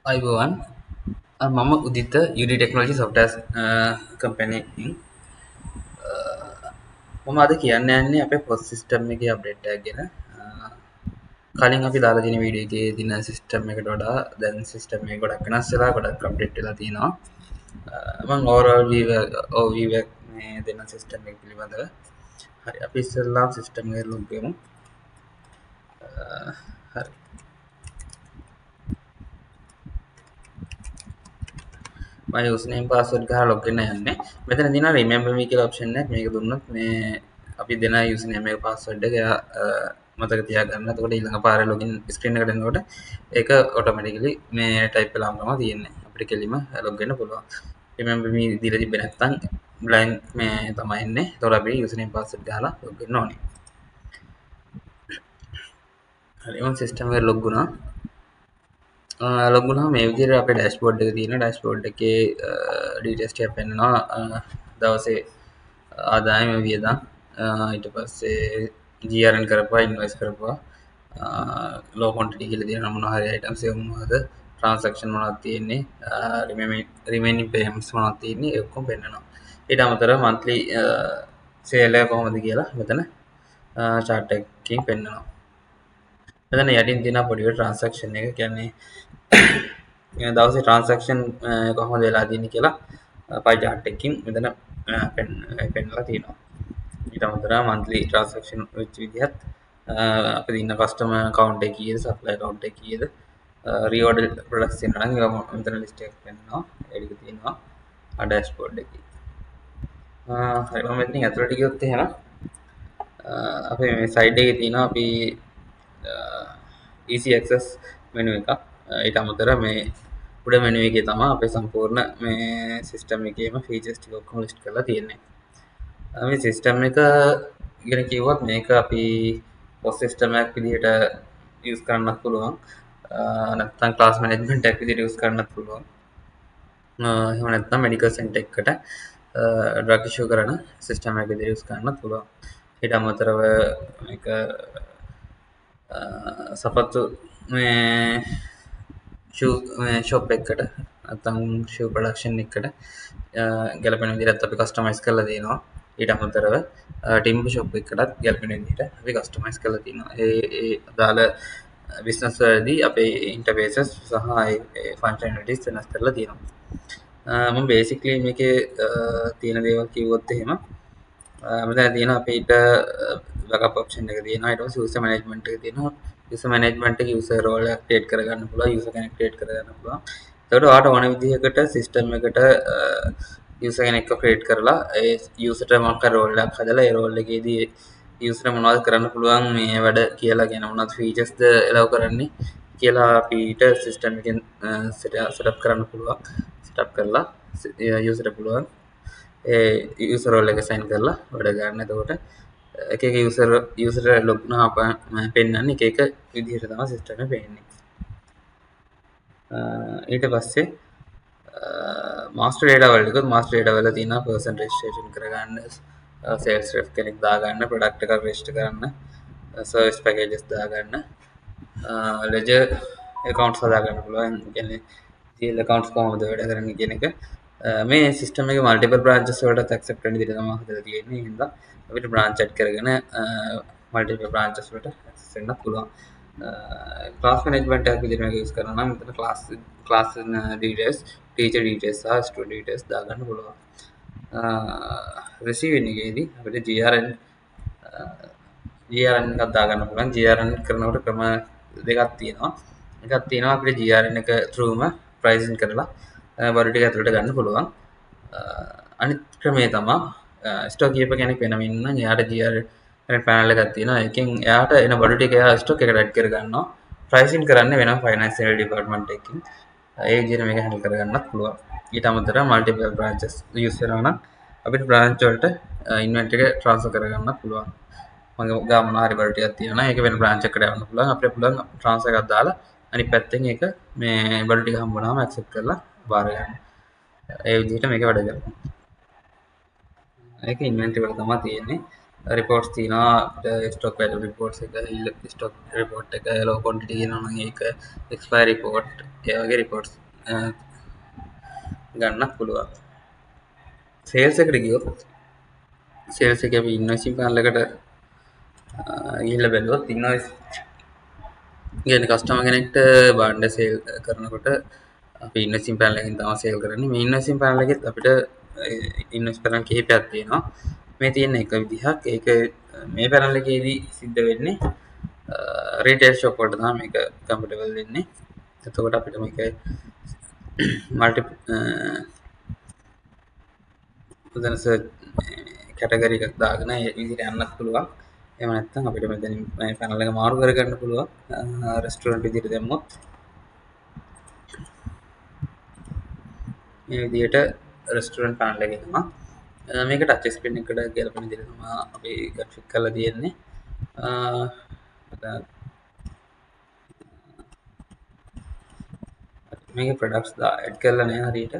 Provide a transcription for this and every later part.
අයිබෝවන් මම උදිත යුඩි ටෙක්නෝජි සොෆ්ටස් කම්පැනකින් මම අද කියන්න යන්නේ අපේ පොස් සිිස්ටම් එක අප්ඩේට් ගැන කලින් අපි දාලා දින වීඩියෝගේ දින සිිස්ටම් එකට වඩා දැන් සිිස්ටම් එක ගොඩක් වෙනස්සලා ගොඩක් කම්ප්ලෙට්ලා තියෙනවා මං ඕවරෝල් ඕවීවක් මේ දෙන්න සිිස්ටම් එක පිළිබඳව හරි අපි ඉස්සෙල්ලාම් සිිස්ටම් එක ලොග්ගමු හරි මම යූසර්නේම් පාස්වර්ඩ් ගහලා ලොග් වෙන්න යන්නේ. මෙතන තියෙනවා රිමෙම්බර් මී කියලා ඔප්ෂන් එකක්. මේක දුන්නොත් මේ අපි දෙන යූසර්නේම් එක පාස්වර්ඩ් එක එයා මතක තියාගන්න. එතකොට ඊළඟ පාරේ ලොගින් ස්ක්‍රීන් එකට එනකොට ඒක ඔටෝමැටිකලි මේ ටයිප් වෙලාම තමයි තියෙන්නේ. අපිට කෙලිම ලොග් වෙන්න පුළුවන්. රිමෙම්බර් මී දීලා තිබ්බේ නැත්නම් බ්ලයින්ඩ් මේ තමයි එන්නේ. එතකොට අපි යූසර්නේම් පාස්වර්ඩ් ගහලා ලොග් වෙන්න ඕනේ. හරි මම සිස්ටම් එකට ලොග් වුණා. ලොග් වුණාම මේ විදිහට අපේ ඩෑෂ්බෝඩ් එක තියෙනවා. ඩෑෂ්බෝඩ් එකේ ඩීටේල්ස් ටිකක් පෙන්නනවා. දවසේ ආදායම වියදම් ඊට පස්සේ GRN කරපුවා ඉන්වොයිස් කරපුවා ලෝ ක්වොන්ටිටි කියලා තියෙන මොනවා හරි අයිටම්ස් ඒ මොනවද ට්‍රාන්සැක්ෂන් මොනවද තියෙන්නේ රිමේනින් පේමන්ට්ස් මොනවද තියෙන්නේ ඒ ඔක්කොම පෙන්නනවා. ඊට අමතරව මන්ත්ලි සේල් එක කොහොමද කියලා මෙතන chart එකකින් පෙන්නනවා. මෙතන යටින් තියෙන පොඩි ට්‍රාන්සැක්ෂන් එක කියන්නේ දවසේ ට්‍රාන්සැක්ෂන් කොහොමද වෙලා තියෙන්නේ කියලා පයි chart එකකින් මෙතන පෙන්නලා තියෙනවා. ඊට අමතරව මන්ත්ලි ට්‍රාන්සැක්ෂන් වෙච්ච විදිහත් අපිට ඉන්න කස්ටමර් account එක කීයද සප්ලයි account එක කීයද රීഓඩර් ප්‍රොඩක්ට්ස් තියෙනවා නම් ඒවා මෙතන ලිස්ට් එකක් පෙන්නනවා ඒක තියෙනවා ඩෑෂ්බෝඩ් එකේ. හරි මම මෙතනින් ඇතුළට ගියොත් එහෙනම් අපේ මේ සයිඩ් එකේ තියෙනවා අපි easy access menu එකක්. ඊට අමතරව මේ උඩ menu එකේ තමයි අපේ සම්පූර්ණ මේ සිස්ටම් එකේම ෆීචර්ස් ටික ඔක්කොම ලිස්ට් කරලා තියෙන්නේ. මේ සිස්ටම් එක ගැන කිව්වොත් මේක අපි පොස් සිස්ටම් එකක් විදිහට යූස් කරන්නත් පුළුවන්. නැත්නම් ක්ලාස් මැනේජ්මන්ට් එකක් විදිහට යූස් කරන්නත් පුළුවන්. එහෙම නැත්නම් මෙඩිකල් සෙන්ටර් එකකට ඩ්‍රග් ඉෂුව කරන සිස්ටම් එකක් විදිහට යූස් කරන්නත් පුළුවන්. ඊට අමතරව මේක සපත්තු මේ ෂොප් එකකට නැත්නම් ෂූ ප්‍රොඩක්ෂන් එකකට ගැලපෙන විදිහට අපි කස්ටමයිස් කරලා තියෙනවා. ඊට අමතරව ටිම්බර් ෂොප් එකකටත් ගැලපෙන විදිහට අපි කස්ටමයිස් කරලා තියෙනවා. ඒ අදාළ බිස්නස් වලදී අපේ ඉන්ටර්ෆේසස් සහ ඒ ෆන්ක්ෂනලිටිස් වෙනස් කරලා තියෙනවා. මම බේසික්ලි මේකේ තියෙන දේවල් කිව්වොත් එහෙම මෙතන තියෙනවා අපිට බෑකප් ඔප්ෂන් එක තියෙනවා. ඊට පස්සේ යූසර් මැනේජ්මන්ට් එක තියෙනවා. යූසර් මැනේජ්මන්ට් එකේ යූසර් රෝල් එකක් ක්‍රියේට් කරගන්න පුළුවන්. යූසර් කෙනෙක් ක්‍රියේට් කරගන්න පුළුවන්. එතකොට ඔයාලට ඕන විදිහකට සිස්ටම් එකට යූසර් කෙනෙක්ව ක්‍රියේට් කරලා ඒ යූසර්ට මොකක් හරි රෝල් එකක් හදලා ඒ රෝල් එකේදී යූසර් මොනවද කරන්න පුළුවන් මේ වැඩ කියලා කියන මොනවද ෆීචර්ස්ද එලව් කරන්නේ කියලා අපිට සිස්ටම් එකෙන් සෙටප් කරන්න පුළුවන්. සෙටප් කරලා යූසර්ට පුළුවන් ඒ යූසර් රෝල් එක සයින් කරලා වැඩ ගන්න. එතකොට එක එක යූසර් ලොග් වුණාම පෙන්නන්නේ එක එක විදිහට තමයි සිස්ටම් එක පෙන්නේ. ඊට පස්සේ මාස්ටර් ඩේටා වලට ගියොත් මාස්ටර් ඩේටා වල තියෙනවා පර්සන් රෙජිස්ට්‍රේෂන් කරගන්න, සේල්ස් රෙප් කෙනෙක් දාගන්න, ප්‍රොඩක්ට් එකක් රෙජිස්ටර් කරන්න, සර්විස් පැකේජස් දාගන්න, ලෙජර් accounts හදාගන්න පුළුවන්. කියන්නේ GL accounts කොහොමද වැඩ කරන්නේ කියන එක. මේ සිස්ටම් එකේ මල්ටිපල් බ්‍රාන්චස් වලට ඇක්සෙප්ට් වෙන විදිහට තමයි හදලා තියෙන්නේ. ඒ හින්දා අපිට බ්‍රාන්ච් ඇඩ් කරගෙන මල්ටිපල් බ්‍රාන්චස් වලට ඇක්සස් වෙන්නත් පුළුවන්. ක්ලාස් මැනේජ්මන්ට් එකක් විදිහට මේක යූස් කරනවා නම් මෙතන ක්ලාස් ඩීටේල්ස්, ටීචර් ඩීටේල්ස් සහ ස්ටුඩන්ට් ඩීටේල්ස් දාගන්න පුළුවන්. රිසීවින් එකේදී අපිට GRN එකක් දාගන්න පුළුවන්. GRN කරනකොට ක්‍රම දෙකක් තියෙනවා. එකක් තියෙනවා අපිට GRN එක throughම ප්‍රයිසින් කරලා බඩු ටික ඇතුළට ගන්න පුළුවන්. අනිත් ක්‍රමය තමයි ස්ටොක් කීපර් කෙනෙක් වෙනම ඉන්න නම් එයාට GRN පැනල් එකක් තියෙනවා. ඒකෙන් එයාට එන බඩු ටික එයා ස්ටොක් එකට ඇඩ් කර ගන්නවා. ප්‍රයිසින් කරන්නේ වෙනම ෆයිනෑන්ෂියල් ඩිපාර්ට්මන්ට් එකකින්. ඒ විදිහට මේක හැන්ඩල් කරගන්නත් පුළුවන්. ඊට අමතරව මල්ටිපල් බ්‍රාන්චස් යූස් කරනවා නම් අපිට බ්‍රාන්ච් වලට ඉන්වෙන්ටරි එක ට්‍රාන්ස්ෆර් කරගන්නත් පුළුවන්. මගේ ගාව මොනවා හරි බඩු ටිකක් තියෙනවා නම් ඒක වෙන බ්‍රාන්ච් එකකට යවන්න පුළුවන්. අපිට පුළුවන් ට්‍රාන්ස්ෆර් එකක් දාලා අනිත් පැත්තෙන් ඒක මේ බඩු ටික හම්බුනහම ඇක්සෙප්ට් කරලා බාර ගන්න. ඒ විදිහට මේක වැඩ කරනවා. ඒක ඉන්වෙන්ටරි වල තමයි තියෙන්නේ. රිපෝට්ස් තියෙනවා ස්ටොක් වැල්යු රිපෝට්ස් එක ස්ටොක් රිපෝට් එක ලෝ ක්වොන්ටිටි කියනවා නම් ඒක එක්ස්පයරි රිපෝට් ඒ වගේ රිපෝට්ස් ගන්නත් පුළුවන් සේල්ස් එකට ගියොත් සේල්ස් එකේ අපි ඉන්වොයිසින් පැනල් එකට ගිහිල්ලා බැලුවොත් ඉන්වොයිස් කියන්නේ කස්ටමර් කෙනෙක්ට බාණ්ඩ සේල් කරනකොට අපි ඉන්වොයිසින් පැනල් එකෙන් තමයි සේල් කරන්නේ මේ ඉන්වොයිසින් පැනල් එකෙත් අපිට ඉන්වොයිස් පැනල් කිහිපයක් තියෙනවා මේ තියෙන එක විදිහක් ඒක මේ පැනල් එකේදී සිද්ධ වෙන්නේ රීටේල් ෂොප් වලට තමයි මේක කම්ෆර්ටබල් වෙන්නේ එතකොට අපිට මේක මල්ටි උදන සර්ච් කැටගරි එකක් දාගෙන ඒ විදිහට යන්නත් පුළුවන් එහෙම නැත්නම් අපිට මෙතනින් මේ පැනල් එක මාරු කරගන්න පුළුවන් රෙස්ටුරන්ට් විදිහට දැම්මොත් මේ විදිහට රෙස්ටුරන්ට් පැනල් එක එනවා මේක ටච් ස්ක්‍රීන් එකට ගැලපෙන විදිහට තමයි අපි ග්‍රැෆික් කරලා තියෙන්නේ මේකේ ප්‍රොඩක්ට්ස් ඇඩ් කරලා නැහැ හරියට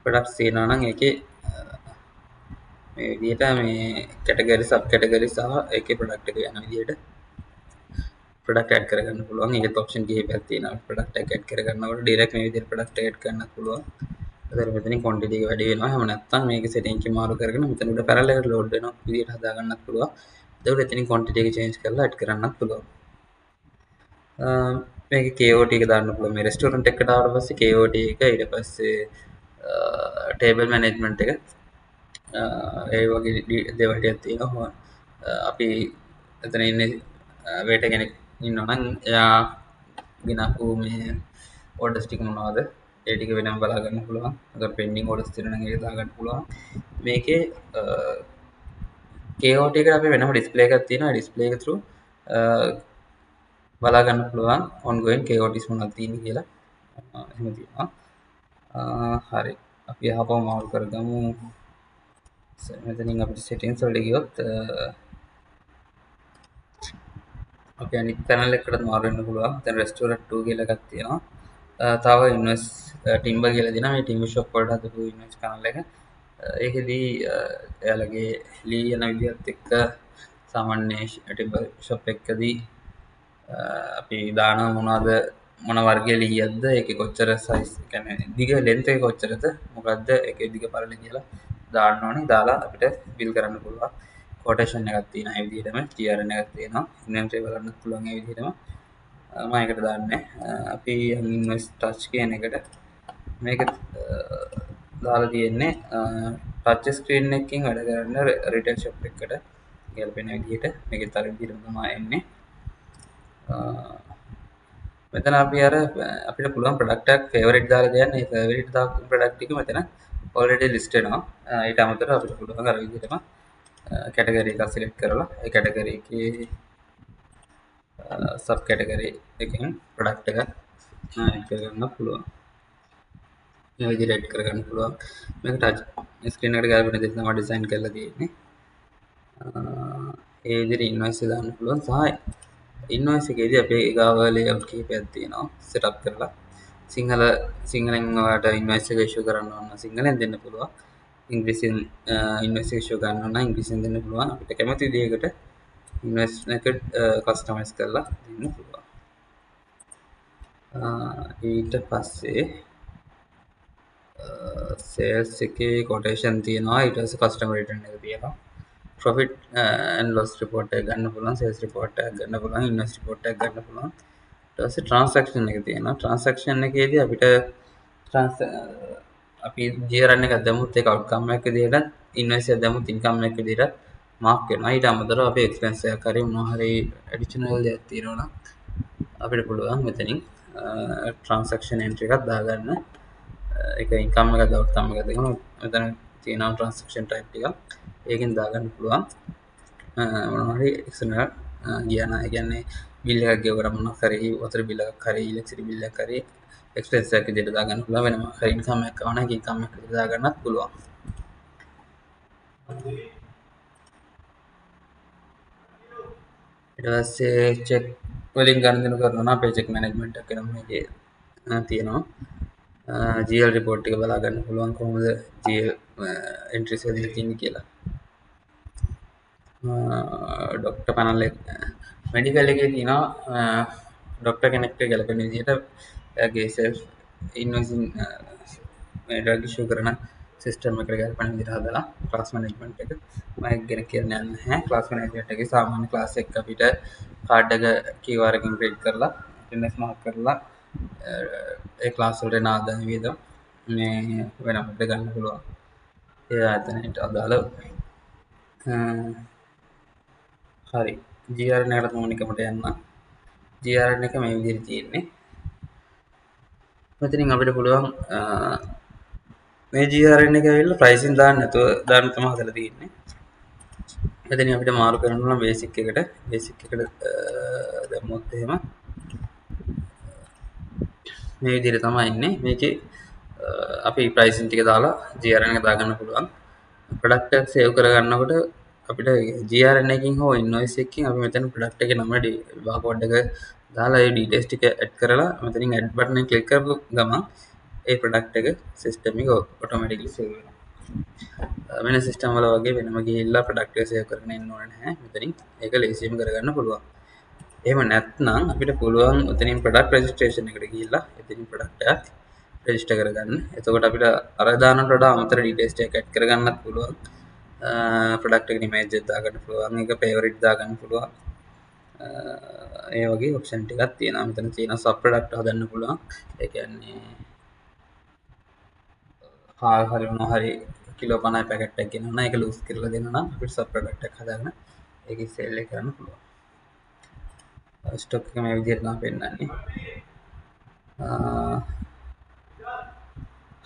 ප්‍රොඩක්ට්ස් තියෙනවා නම් ඒකේ මේ විදිහට මේ කැටගරි සබ් කැටගරි සහ ඒකේ ප්‍රොඩක්ට් එක යන විදිහට ප්‍රොඩක්ට් ඇඩ් කරගන්න පුළුවන්. ඒකත් ඔප්ෂන් කිහිපයක් තියෙනවා. ප්‍රොඩක්ට් එක ඇඩ් කරගන්නකොට ඩිරෙක්ට් මේ විදිහට ප්‍රොඩක්ට් එක ඇඩ් කරන්නත් පුළුවන්. ඒතර මෙතනින් ක්වොන්ටිටි එක වැඩි වෙනවා. එහෙම නැත්නම් මේකේ සෙටින්ග් එක මාරු කරගෙන මෙතන උඩ පැරලල් එකට ලෝඩ් වෙනවා විදිහට හදා ගන්නත් පුළුවන්. එතකොට එතනින් ක්වොන්ටිටි එක චේන්ජ් කරලා ඇඩ් කරන්නත් පුළුවන්. මේක KOT එක දාන්න පුළුවන්. මේ රෙස්ටුරන්ට් එකට ආවට පස්සේ KOT එක ඊට පස්සේ ටේබල් මැනේජ්මන්ට් එක ඒ වගේ දේවල් ටිකක් තියෙනවා. අපි එතන ඉන්නේ වේට කෙනෙක් ඉන්නවා නම් එයා ගෙනපු මේ ඕඩර්ස් ටික මොනවද? ඒ ටික වෙනම බලා ගන්න පුළුවන්. අगर පෙන්ඩින් ඕඩර්ස් තියෙනවා නම් ඒක දා ගන්න පුළුවන්. මේකේ KOT එකට අපි වෙනම ඩිස්ප්ලේ එකක් තියෙනවා. ඩිස්ප්ලේ එක through බලා ගන්න පුළුවන් ongoing KOTs මොනවද තියෙන්නේ කියලා. එහෙම තියෙනවා. හරි. අපි ආපහු මාරු කරගමු. මෙතනින් අපිට settings වලට ගියොත් අපි අනිත් channel එකකට මාරු වෙන්න පුළුවන්. දැන් restaurant 2 කියලා එකක් තියෙනවා. තව ඉන්වෙස් ටිම්බර් කියලා දෙනවා. මේ ටිම්බර් shop වලට හදපු ඉන්වෙස් channel එක. ඒකෙදී එයාලගේ ලී යන විදිහත් එක්ක සාමාන්‍ය ටිම්බර් shop එකකදී අපි දානවා මොනවද මොන වර්ගයේ ලීයක්ද ඒකේ කොච්චර සයිස් කියන්නේ දිග ලෙන්ත් එක කොච්චරද මොකද්ද ඒකේ දිග පළල කියලා දාන්න ඕනේ දාලා අපිට බිල් කරන්න පුළුවන් කොටේෂන් එකක් තියෙනවා ඒ විදිහටම TRN එකක් තියෙනවා ඉන්වෙන්ටරි බලන්නත් පුළුවන් ඒ විදිහටම මම ඒකට දාන්නේ අපි ඉන්වෙස්ට් ටච් කියන එකට මේක දාලා තියෙන්නේ ටච් ස්ක්‍රීන් එකකින් වැඩ කරන රිටේල් ෂොප් එකකට ගැලපෙන විදිහට මේකේ තර විදිහට තමයි එන්නේ මෙතන අපි අර අපිට පුළුවන් ප්‍රොඩක්ට් එකක් ෆේවරිට් දාලා දෙන්න. ඒ ෆේවරිට් දාපු ප්‍රොඩක්ට් ටික මෙතන ඔල්රෙඩි ලිස්ට් වෙනවා. ඊට අමතරව අපිට පුළුවන් අර විදිහටම කැටගරි එකක් සිලෙක්ට් කරලා ඒ කැටගරි එකේ සබ් කැටගරි එකෙන් ප්‍රොඩක්ට් එක ඇඩ් කරගන්න පුළුවන්. මේ විදිහට ඇඩ් කරගන්න පුළුවන්. මේක ටච් ස්ක්‍රීන් එකට ගාපු විදිහට තමයි ඩිසයින් කරලා තියෙන්නේ. ඒ විදිහට ඉන්වොයිස් දාන්න පුළුවන් සහ ඉන්වොයිස් එකේදී අපේ ගාව ලේඅවුට් කිහිපයක් තියෙනවා සෙටප් කරලා සිංහලෙන් ඔයාලට ඉන්වොයිස් එක ඉෂුව කරන්න ඕන නම් සිංහලෙන් දෙන්න පුළුවන් ඉංග්‍රීසියෙන් ඉන්වොයිස් එක ඉෂුව කරන්න ඕන නම් ඉංග්‍රීසියෙන් දෙන්න පුළුවන් අපිට කැමති විදිහකට ඉන්වොයිස් එක කස්ටමයිස් කරලා දෙන්න පුළුවන් ඊට පස්සේ සේල්ස් එකේ කොටේෂන් තියෙනවා ඊට පස්සේ කස්ටමර් රිටර්න් එක තියෙනවා ප්‍රොෆිට් ඇන්ඩ් ලොස් රිපෝට් එක ගන්න පුළුවන් සේල්ස් රිපෝට් එකක් ගන්න පුළුවන් ඉන්වෙස්ට් රිපෝට් එකක් ගන්න පුළුවන් ඊට පස්සේ ට්‍රාන්සැක්ෂන් එක තියෙනවා ට්‍රාන්සැක්ෂන් එකේදී අපිට අපි ජීරන් එකක් දැම්මුත් ඒක අවුට්කම් එකක් විදිහට ඉන්වෙස්ට් එකක් දැම්මුත් ඉන්කම් එකක් විදිහට මාක් වෙනවා ඊට අමතරව අපේ එක්ස්පෙන්ස් එකක් හරි මොනවා හරි ඇඩිෂනල් දෙයක් තියෙනවා නම් අපිට පුළුවන් මෙතනින් ට්‍රාන්සැක්ෂන් එන්ට්‍රි එකක් දාගන්න ඒක ඉන්කම් එකක්ද අවුට්කම් එකක්ද කියලා මෙතන තියෙනවා ට්‍රාන්සැක්ෂන් ටයිප් ටික ඒකෙන් දාගන්න පුළුවන් මොනවා හරි එක්ස්ටර්නල් ගියා නම් ඒ කියන්නේ බිල් එකක් ගෙවුවම මොනවා හරි වතුර බිල් එකක් හරි ඉලෙක්ට්‍රිසිටි බිල් එකක් හරි එක්ස්පෙන්ස් එකක් විදිහට දාගන්න පුළුවන් වෙනම හරි ඉන්කම් එකක් ආවම ඒක ඉන්කම් එකක් විදිහට දාගන්නත් පුළුවන් ඊට පස්සේ චෙක් වලින් ගනුදෙනු කරනවා නම් අපේ චෙක් මැනේජ්මන්ට් එක නම් මේකේ තියෙනවා GL රිපෝට් එක බලා ගන්න පුළුවන් කොහොමද GL එන්ට්‍රීස් වලින් තියෙන්නේ කියලා ඩොක්ටර් පැනල් එක මෙඩිකල් එකේ තියෙනවා ඩොක්ටර් කෙනෙක්ට ගැලපෙන විදිහට එයාගේ සෙල්ෆ් ඉන්වොයිසින් මේ ඩ්‍රග් ඉෂුව කරන සිස්ටම් එකට ගැලපෙන විදිහට හදලා ක්ලාස් මැනේජ්මන්ට් එක මම ඒක ගැන කියන්න යන්නේ නැහැ. ක්ලාස් මැනේජ්මන්ට් එකේ සාමාන්‍ය ක්ලාස් එක අපිට කාඩ් එක QR එකකින් ප්‍රින්ට් කරලා අටෙන්ඩන්ස් මාක් කරලා ඒ ක්ලාස් වලට එන ආදායම වියදම් මේ වෙනමකට ගන්න පුළුවන්. ඒ ආයතනයට අදාළව හරි GRN එකට මම නිකමට යන්න. GRN එක මේ විදිහට තියෙන්නේ. මෙතනින් අපිට පුළුවන් මේ GRN එක ඇවිල්ලා ප්‍රයිසින් දාන්න නැතුව දාන්න තමයි හදලා තියෙන්නේ. මෙතනින් අපිට මාරු කරන්න පුළුවන් බේසික් එකට දැම්මොත් එහෙම මේ විදිහට තමයි ඉන්නේ. මේකේ අපි ප්‍රයිසින් ටික දාලා GRN එක දාගන්න පුළුවන්. ප්‍රොඩක්ට් එක සේව් කරගන්නකොට අපිට GRN එකකින් හෝ ඉන්වොයිස් එකකින් අපි මෙතන ප්‍රොඩක්ට් එකේ නම විභාග කෝඩ් එක දාලා ඒ ඩීටේල්ස් ටික ඇඩ් කරලා මෙතනින් ඇඩ් බටන් එක ක්ලික් කරපු ගමන් ඒ ප්‍රොඩක්ට් එක සිස්ටම් එක ඔටෝමැටිකලි සේව් වෙනවා. වෙන සිස්ටම් වල වගේ වෙනම ගිහිල්ලා ප්‍රොඩක්ට් එක සේව් කරගෙන ඉන්න ඕනේ නැහැ. මෙතනින් ඒක ලේසියෙන්ම කරගන්න පුළුවන්. එහෙම නැත්නම් අපිට පුළුවන් මෙතනින් ප්‍රොඩක්ට් රෙජිස්ට්‍රේෂන් එකට ගිහිල්ලා එතනින් ප්‍රොඩක්ට් එකක් රෙජිස්ටර් කරගන්න. එතකොට අපිට අර දානට වඩා අමතර ඩීටේල්ස් ටික ඇඩ් කරගන්නත් පුළුවන්. ප්‍රොඩක්ට් එකේ ඉමේජ් එක දාගන්න පුළුවන්. ඒක ෆේවරිට් දාගන්න පුළුවන්. ඒ වගේ ඔප්ෂන් ටිකක් තියෙනවා. මෙතන තියෙනවා සබ් ප්‍රොඩක්ට් හදන්න පුළුවන්. ඒ කියන්නේ හරි මොනවා හරි කිලෝ 50 පැකට් එකක් ගෙනවනම් ඒක ලූස් කරලා දෙනවා නම් අපිට සබ් ප්‍රොඩක්ට් එකක් හදාගෙන ඒකේ සේල් එක කරන්න පුළුවන්. ස්ටොක් එක මේ විදිහට තමයි පෙන්නන්නේ.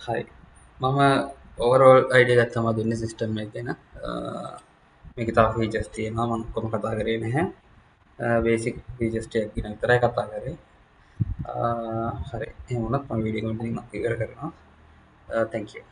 හරි මම ඕවරෝල් අයිඩියා එකක් තමයි දුන්නේ සිස්ටම් එක ගැන. මේකේ තව ෆීචර්ස් තියෙනවා මම ඔක්කොම කතා කරේ නැහැ. බේසික් ෆීචර්ස් ටික ගැන විතරයි කතා කරේ. හරි එහෙනම් මම වීඩියෝ එක මෙතනින් ඉවර කරනවා. thank you